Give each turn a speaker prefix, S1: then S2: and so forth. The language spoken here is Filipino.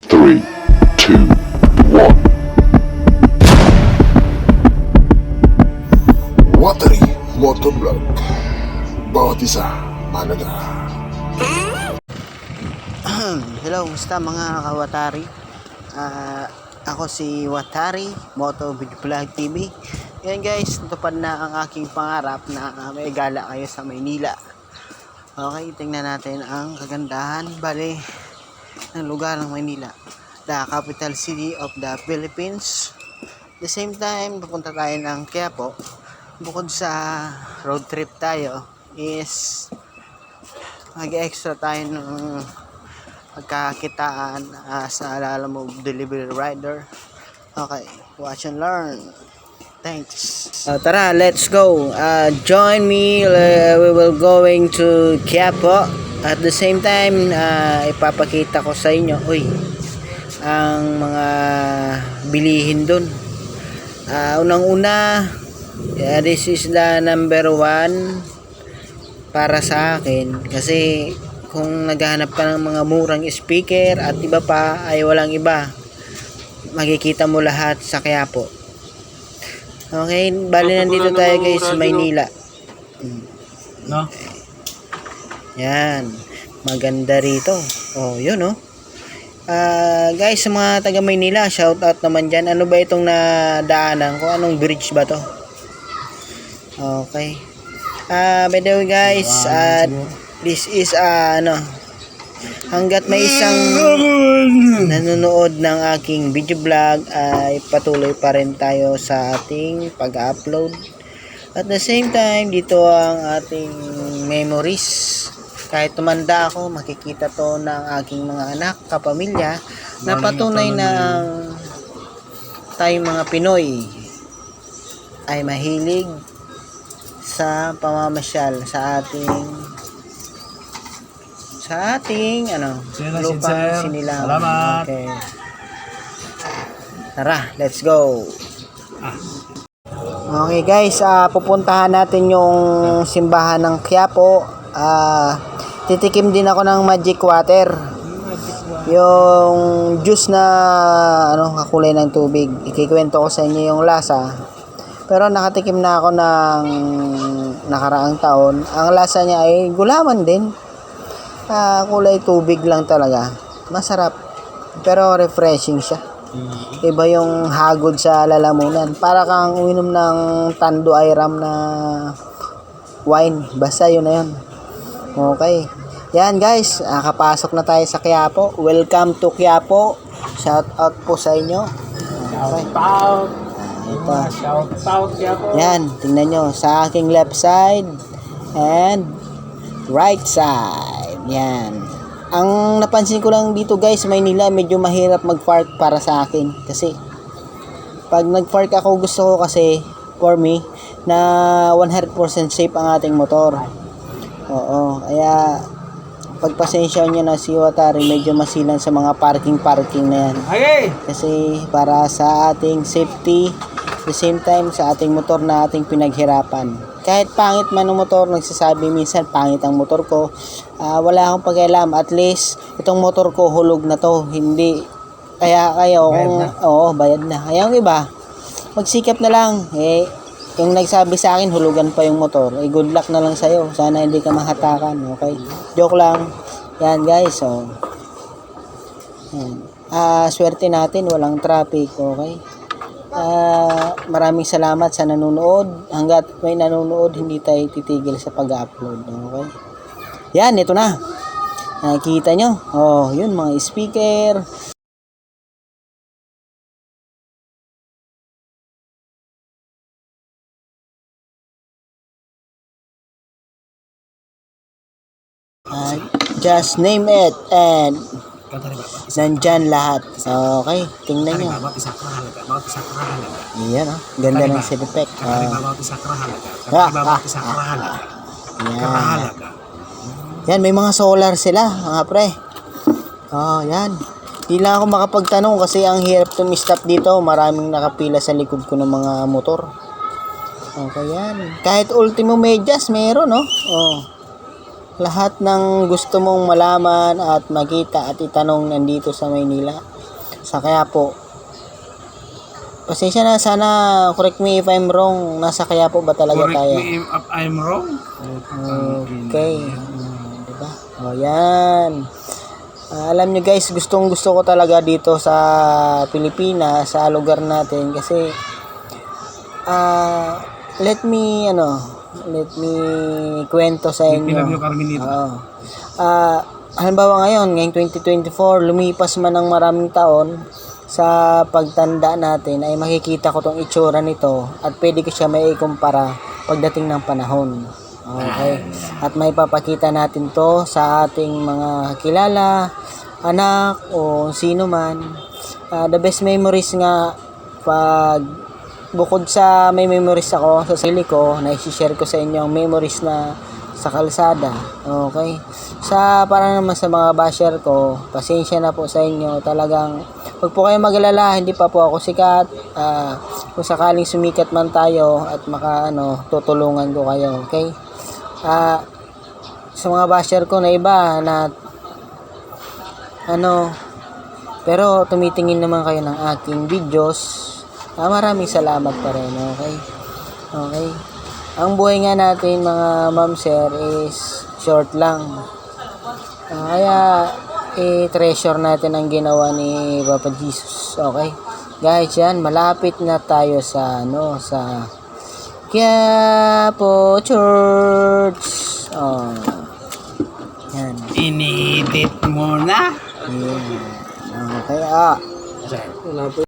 S1: 3, 2, 1. Watery Motovlog. Bawat isa, mahalaga.
S2: Hello, musta mga kawatari? Ako si Watari, Moto Video Vlog TV. Yan guys, natupad na ang aking pangarap na may gala kayo sa Maynila. Okay, tingnan natin ang kagandahan bale ng lugar ng Maynila, the capital city of the Philippines. The same time, pupunta tayo ng Quiapo. Bukod sa road trip tayo is mag-extra tayo ng pagkakitaan sa Lalamove delivery rider. Okay, watch and learn. Thanks. Tara, let's go. Join me. We will going to Quiapo. At the same time, ipapakita ko sa inyo ang mga bilihin dun. Unang-una, this is the number 1 para sa akin kasi kung naghahanap ka ng mga murang speaker at iba pa ay walang iba, makikita mo lahat sa Quiapo. Okay, bali nandito tayo guys sa Maynila.
S3: No?
S2: Yan, maganda rito. Yun guys, sa mga taga Maynila, shout out naman dyan. Ano ba itong nadaanan ko? Anong bridge ba to? Okay. By the way guys, this is hanggat may isang nanonood ng aking video vlog ay patuloy pa rin tayo sa ating pag-upload. At the same time, dito ang ating memories. Kahit tumanda ako, makikita to ng aking mga anak, kapamilya, na patunay na tayong mga Pinoy ay mahilig sa pamamasyal sa ating lupang sinilang.
S3: Salamat.
S2: Okay. Tara, let's go. Okay guys, pupuntahan natin yung simbahan ng Quiapo. Titikim din ako ng magic water. Yung juice na kakulay ng tubig. Ikikwento ko sa inyo yung lasa. Pero nakatikim na ako ng nakaraang taon. Ang lasa niya ay gulaman din. Kulay tubig lang talaga. Masarap. Pero refreshing siya. Iba yung hagod sa lalamunan. Para kang uminom ng Tando Ayram na wine. Basta yun na yun. Okay. Yan guys. Kapasok na tayo sa Quiapo. Welcome to Quiapo. Shout out po sa inyo. Okay. Ito.
S3: Shout out Quiapo.
S2: Yan, tingnan nyo. Sa aking left side and right side. Yan. Ang napansin ko lang dito guys, Maynila, medyo mahirap mag-park para sa akin. Kasi, pag nag-park ako, gusto ko kasi, for me, na 100% safe ang ating motor. Kaya, pagpasensya nyo na si Watari, medyo masilan sa mga parking na yan.
S3: Okay.
S2: Kasi para sa ating safety, the same time sa ating motor na ating pinaghirapan. Kahit pangit man ang motor, nagsasabi minsan pangit ang motor ko, wala akong pakialam. At least itong motor ko hulog na to, hindi kaya kayo bayad na. Kaya yung iba, magsikap na lang. Yung nagsabi sa akin hulugan pa yung motor, good luck na lang sa'yo. Sana hindi ka mahatakan. Okay, joke lang yan guys. Yan. Swerte natin, walang traffic. Okay, maraming salamat sa nanonood. Hanggat may nanonood, hindi tayo titigil sa pag-upload. Okay, yan, ito na. Nakikita nyo, yun mga speaker. Just name it and nandyan lahat. Okay, tingnan nyo. Yan ganda ng sound effect. Yan, may mga solar sila mga pre. Yan. Di lang ako makapagtanong kasi ang hirap tumistop dito. Maraming nakapila sa likod ko ng mga motor. Okay, yan. Kahit ultimo medyas meron, lahat ng gusto mong malaman at makita at itanong nandito sa Maynila, sa Quiapo. Pasensya na, sana correct me if I'm wrong. Nasa Quiapo ba talaga
S3: Correct
S2: tayo?
S3: me if I'm wrong.
S2: Okay. Diba? O, yan. Alam nyo guys, gustong gusto ko talaga dito sa Pilipinas, sa lugar natin. Kasi, let me kwento sa inyo.
S3: Pinagyo Carmenito.
S2: Oo. Halimbawa ngayong 2024, lumipas man ng maraming taon, sa pagtanda natin ay makikita ko tong itsura nito at pwede ko siya may ikumpara pagdating ng panahon. Okay. At may papakita natin to sa ating mga kilala, anak o sino man. The best memories nga pag bukod sa may memories ako sa sarili ko, na i-share ko sa inyo ang memories na sa kalsada. Okay. Para naman sa mga basher ko, pasensya na po sa inyo. Talagang huwag po kayo mag-alala, hindi pa po ako sikat. Kung sakaling sumikat man tayo at tutulungan ko kayo. Okay. Sa mga basher ko na iba na pero tumitingin naman kayo ng aking videos, maraming salamat pa rin. Okay. Okay. Ang buhay nga natin mga ma'am sir is short lang. Kaya i-treasure natin ang ginawa ni Papa Jesus. Okay. Guys, yan malapit na tayo sa sa Quiapo Church. Oh. Yan.
S3: Inedit mo na.
S2: Yeah. Okay.
S3: Wala po.